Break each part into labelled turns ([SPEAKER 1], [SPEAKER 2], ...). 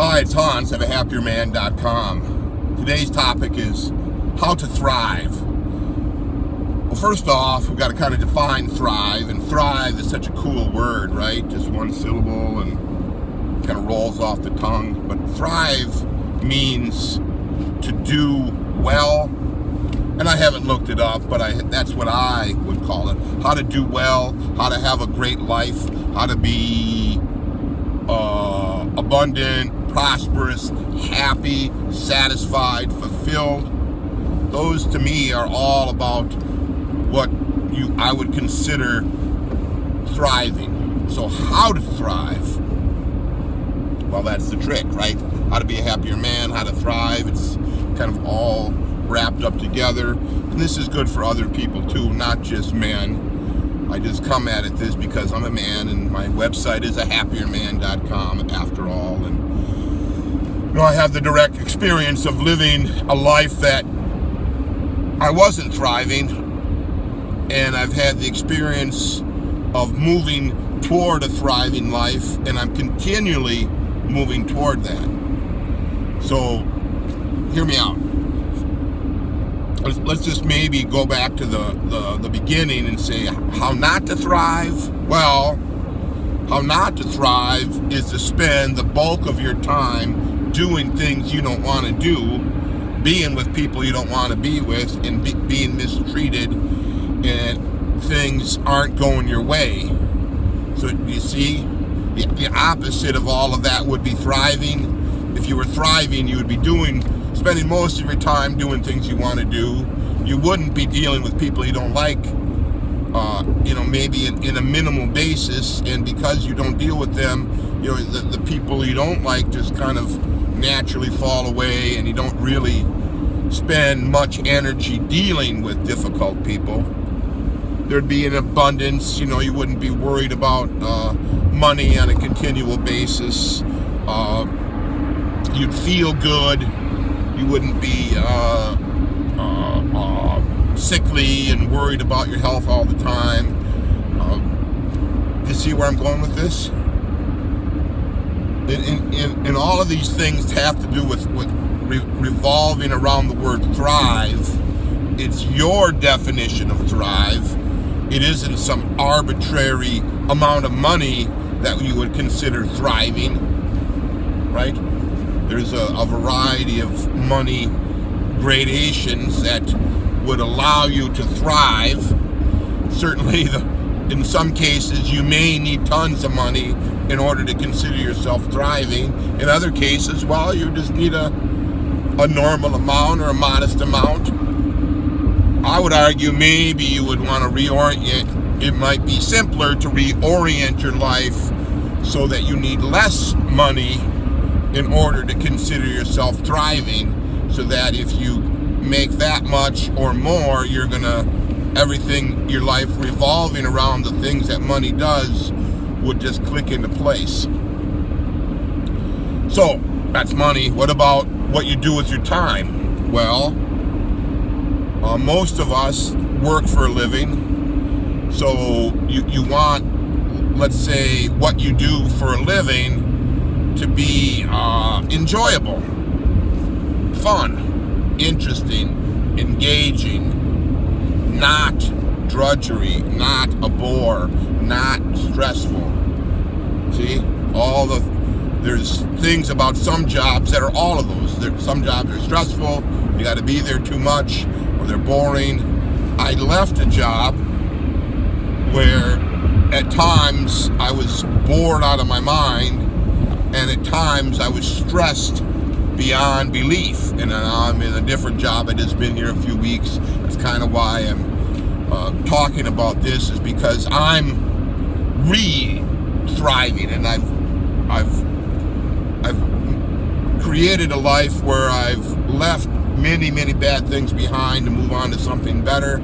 [SPEAKER 1] Hi, it's Hans at ahappierman.com. Today's topic is how to thrive. Well, first off, we've got to kind of define thrive, and thrive is such a cool word, right? Just one syllable and kind of rolls off the tongue. But thrive means to do well, and I haven't looked it up, but that's what I would call it. How to do well, how to have a great life, how to be abundant, prosperous, happy, satisfied, fulfilled. Those to me are all about what I would consider thriving. So how to thrive? Well, that's the trick, right? How to be a happier man, how to thrive. It's kind of all wrapped up together. And this is good for other people too, not just men. I just come at this because I'm a man, and my website is ahappierman.com after all. And I have the direct experience of living a life that I wasn't thriving, and I've had the experience of moving toward a thriving life, and I'm continually moving toward that. So hear me out. Let's just maybe go back to the beginning and say how not to thrive. Well, how not to thrive is to spend the bulk of your time doing things you don't want to do, being with people you don't want to be with, and being mistreated, and things aren't going your way. So you see, the opposite of all of that would be thriving. If you were thriving, you would be spending most of your time doing things you want to do. You wouldn't be dealing with people you don't like, maybe in a minimal basis, and because you don't deal with them, the people you don't like just kind of naturally fall away, and you don't really spend much energy dealing with difficult people. There'd be an abundance, you wouldn't be worried about money on a continual basis. You'd feel good. You wouldn't be sickly and worried about your health all the time. You see where I'm going with this? And all of these things have to do with revolving around the word thrive. It's your definition of thrive. It isn't some arbitrary amount of money that you would consider thriving, right? There's a variety of money gradations that would allow you to thrive. Certainly, in some cases, you may need tons of money in order to consider yourself thriving. In other cases, well, you just need a normal amount or a modest amount. I would argue maybe you would want to reorient. It might be simpler to reorient your life so that you need less money in order to consider yourself thriving, so that if you make that much or more, everything, your life revolving around the things that money does would just click into place. So, that's money. What about what you do with your time? Well, most of us work for a living, so you want, let's say, what you do for a living to be enjoyable, fun, interesting, engaging, not drudgery, not a bore, not stressful. See, there's things about some jobs that are all of those. Some jobs are stressful, you got to be there too much, or they're boring. I left a job where at times I was bored out of my mind, and at times I was stressed beyond belief. And I'm in a different job. I just been here a few weeks. That's kind of why I'm talking about this, is because I'm thriving, and I've created a life where I've left many, many bad things behind to move on to something better.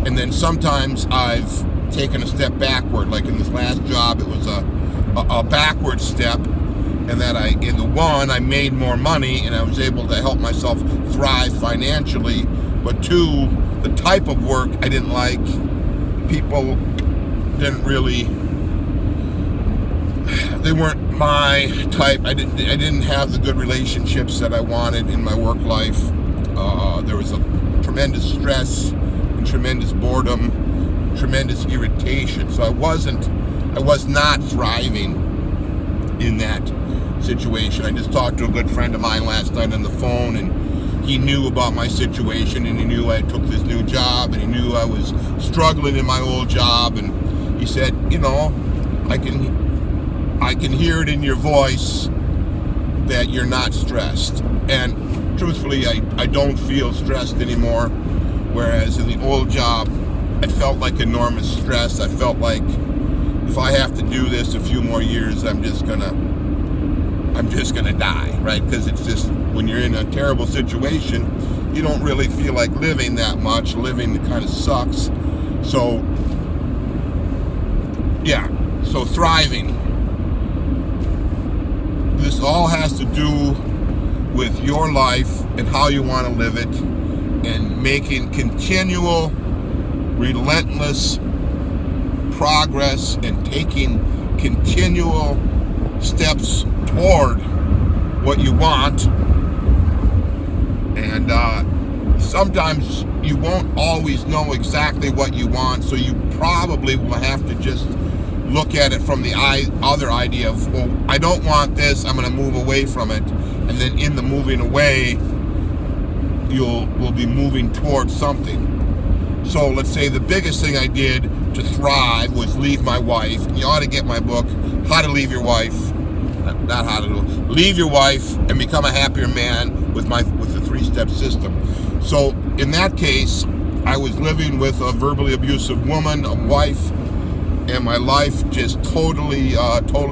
[SPEAKER 1] And then sometimes I've taken a step backward. Like in this last job, it was a backward step. And that in the one, I made more money, and I was able to help myself thrive financially. But two, the type of work I didn't like. People didn't really they weren't my type. I didn't have the good relationships that I wanted in my work life. There was a tremendous stress and tremendous boredom, tremendous irritation. So I was not thriving in that situation. I just talked to a good friend of mine last night on the phone, and he knew about my situation, and he knew I took this new job, and he knew I was struggling in my old job, and he said, I can hear it in your voice that you're not stressed. And truthfully, I don't feel stressed anymore, whereas in the old job, I felt like enormous stress. I felt like if I have to do this a few more years, I'm just gonna die, right? Because it's just, when you're in a terrible situation, you don't really feel like living that much. Living kind of sucks. So, yeah. So thriving. This all has to do with your life and how you want to live it, and making continual, relentless progress and taking continual steps toward what you want. And sometimes you won't always know exactly what you want, so you probably will have to just look at it from the other idea of, well, I don't want this, I'm going to move away from it. And then in the moving away, we'll be moving towards something. So let's say the biggest thing I did to thrive was leave my wife. You ought to get my book, How to Leave Your Wife. Not how to do it. Leave your wife and become a happier man with the 3-step system. So in that case, I was living with a verbally abusive woman, a wife, and my life just totally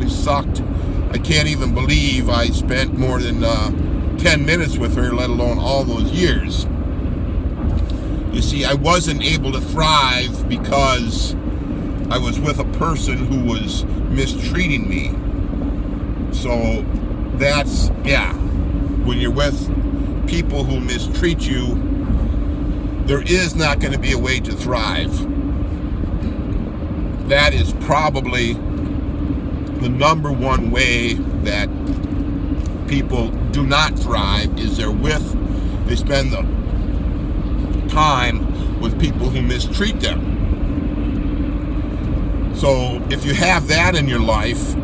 [SPEAKER 1] sucked. I can't even believe I spent more than 10 minutes with her, let alone all those years. You see, I wasn't able to thrive because I was with a person who was mistreating me. So that's, when you're with people who mistreat you, there is not going to be a way to thrive. That is probably the number one way that people do not thrive, is they spend the time with people who mistreat them. So if you have that in your life,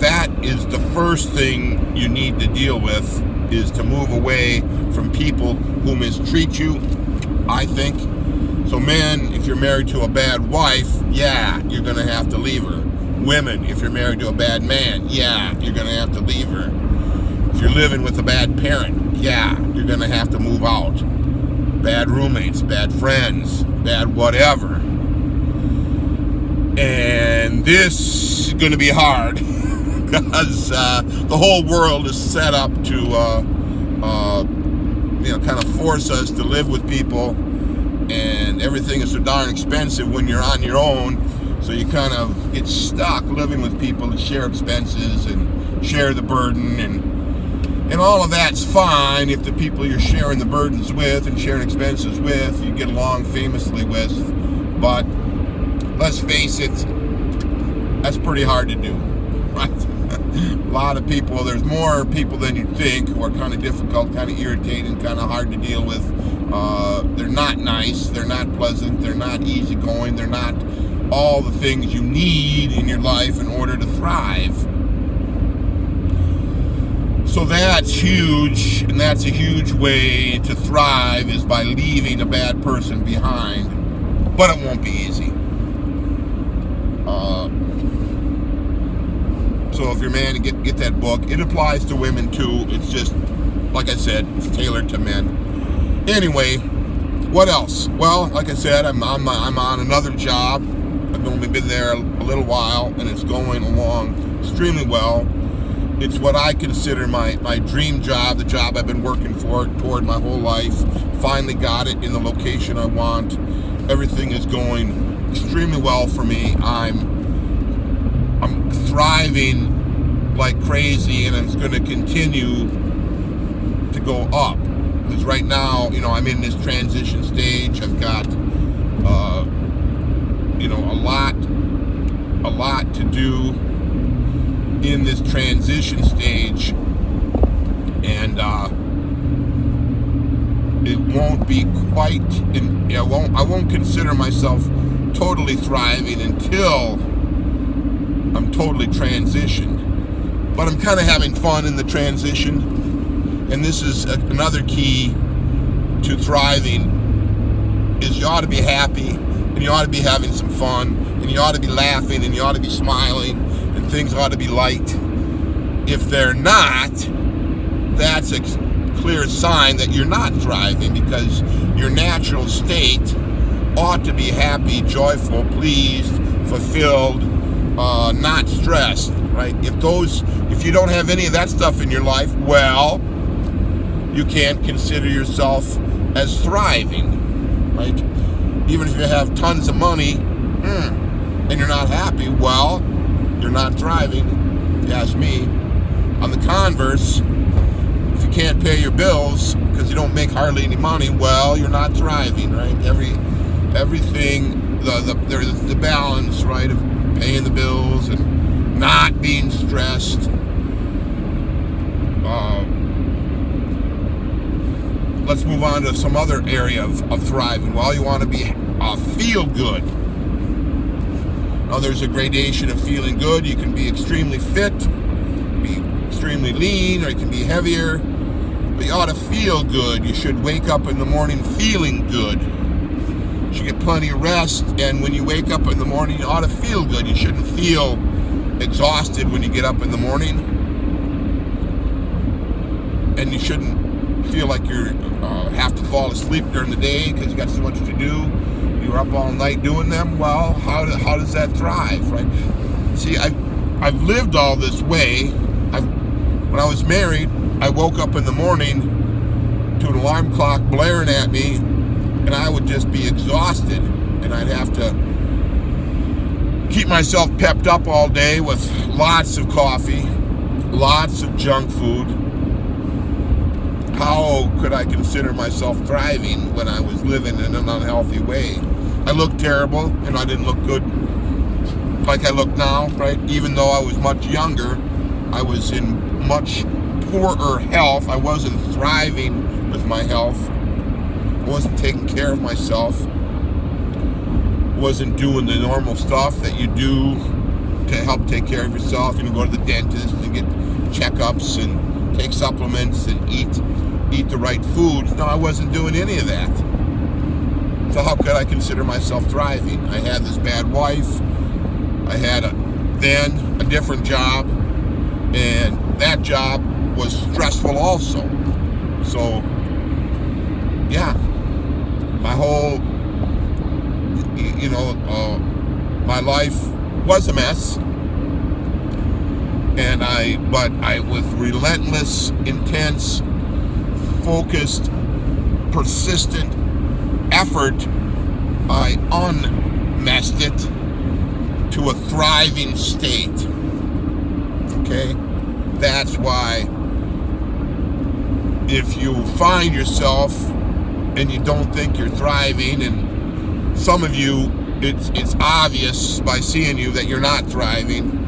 [SPEAKER 1] that is the first thing you need to deal with, is to move away from people who mistreat you, I think. So men, if you're married to a bad wife, you're going to have to leave her. Women, if you're married to a bad man, you're going to have to leave her. If you're living with a bad parent, you're going to have to move out. Bad roommates, bad friends, bad whatever. And this is going to be hard because the whole world is set up to kind of force us to live with people, and everything is so darn expensive when you're on your own. So you kind of get stuck living with people that share expenses and share the burden, and all of that's fine if the people you're sharing the burdens with and sharing expenses with you get along famously with. But let's face it, that's pretty hard to do, right? A lot of people, there's more people than you think who are kind of difficult, kind of irritating, kind of hard to deal with. They're not nice, they're not pleasant, they're not easygoing, they're not all the things you need in your life in order to thrive. So that's huge, and that's a huge way to thrive, is by leaving a bad person behind. But it won't be easy. So if you're a man, get that book. It applies to women too. It's just, like I said, it's tailored to men. Anyway, what else? Well, like I said, I'm on another job. I've only been there a little while, and it's going along extremely well. It's what I consider my dream job, the job I've been working toward my whole life. Finally got it in the location I want. Everything is going extremely well for me. I'm thriving like crazy, and it's going to continue to go up. Because right now, I'm in this transition stage. I've got, a lot to do. in this transition stage, and it won't be quite. I won't consider myself totally thriving until I'm totally transitioned. But I'm kind of having fun in the transition, and this is another key to thriving. Is you ought to be happy, and you ought to be having some fun, and you ought to be laughing, and you ought to be smiling, and things ought to be light. If they're not, that's a clear sign that you're not thriving, because your natural state ought to be happy, joyful, pleased, fulfilled, not stressed, right? If you don't have any of that stuff in your life, well, you can't consider yourself as thriving, right? Even if you have tons of money and you're not happy, well, you're not thriving, if you ask me. On the converse, if you can't pay your bills because you don't make hardly any money, well, you're not thriving, right? Everything, there's the balance, right, of paying the bills and not being stressed. Let's move on to some other area of thriving. Well, you want to feel good. Now, there's a gradation of feeling good. You can be extremely fit, be extremely lean, or you can be heavier. But you ought to feel good. You should wake up in the morning feeling good. You should get plenty of rest, and when you wake up in the morning, you ought to feel good. You shouldn't feel exhausted when you get up in the morning, and you shouldn't feel like you have to fall asleep during the day because you got so much to do. You're up all night doing them. Well, how does that thrive, right? See, I've lived all this way. When I was married, I woke up in the morning to an alarm clock blaring at me, and I would just be exhausted, and I'd have to keep myself pepped up all day with lots of coffee, lots of junk food. How could I consider myself thriving when I was living in an unhealthy way? I looked terrible, and I didn't look good like I look now, right? Even though I was much younger, I was in much poorer health. I wasn't thriving with my health. I wasn't taking care of myself. I wasn't doing the normal stuff that you do to help take care of yourself. You know, go to the dentist and get checkups and take supplements and eat the right foods. No, I wasn't doing any of that. So how could I consider myself thriving? I had this bad wife. I had then a different job, and that job was stressful also. So, yeah, my whole, my life was a mess. But with relentless, intense, focused, persistent effort, I unmessed it to a thriving state. Okay? That's why if you find yourself and you don't think you're thriving, and some of you, it's obvious by seeing you that you're not thriving.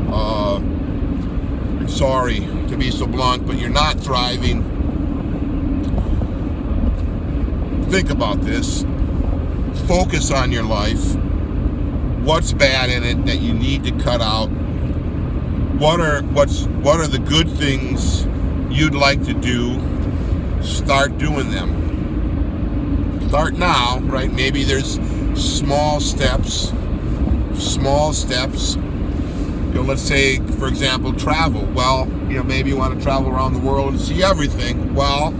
[SPEAKER 1] I'm sorry to be so blunt, but you're not thriving. Think about this. Focus on your life. What's bad in it that you need to cut out? What are the good things you'd like to do? Start doing them. Start now, right? Maybe there's small steps. Let's say, for example, travel. Well, maybe you want to travel around the world and see everything. Well,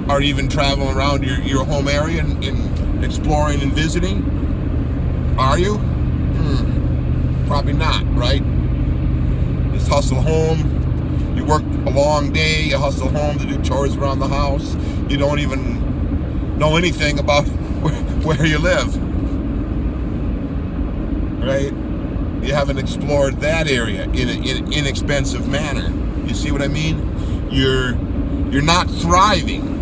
[SPEAKER 1] or even traveling around your home area and exploring and visiting. Are you? Probably not, right? Just hustle home. You work a long day, you hustle home to do chores around the house. You don't even know anything about where you live, right? You haven't explored that area in an inexpensive manner. You see what I mean? You're not thriving.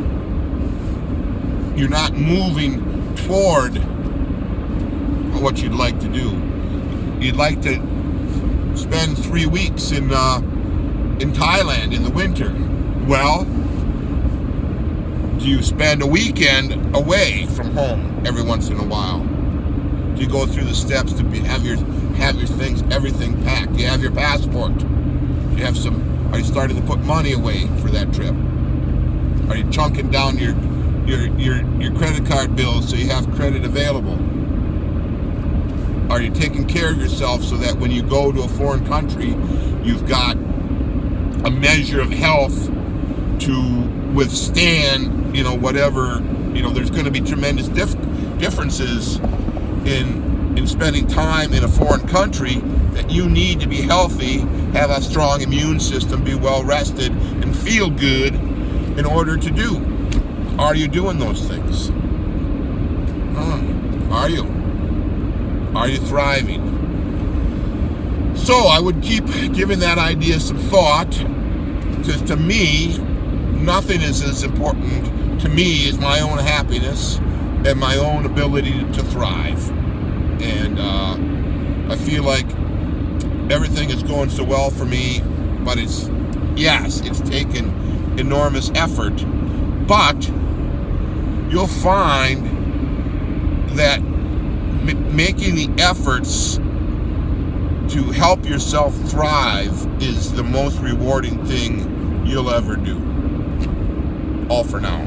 [SPEAKER 1] You're not moving toward what you'd like to do. You'd like to spend 3 weeks in Thailand in the winter. Well, do you spend a weekend away from home every once in a while? Do you go through the steps to have your things, everything packed? Do you have your passport? Do you have are you starting to put money away for that trip? Are you chunking down your credit card bills so you have credit available? Are you taking care of yourself so that when you go to a foreign country, you've got a measure of health to withstand, whatever, there's going to be tremendous differences in spending time in a foreign country that you need to be healthy, have a strong immune system, be well rested, and feel good in order to do. Are you doing those things? Are you? Are you thriving? So I would keep giving that idea some thought, because to me, nothing is as important to me as my own happiness and my own ability to thrive. And I feel like everything is going so well for me, but it's taken enormous effort. But you'll find that making the efforts to help yourself thrive is the most rewarding thing you'll ever do. All for now.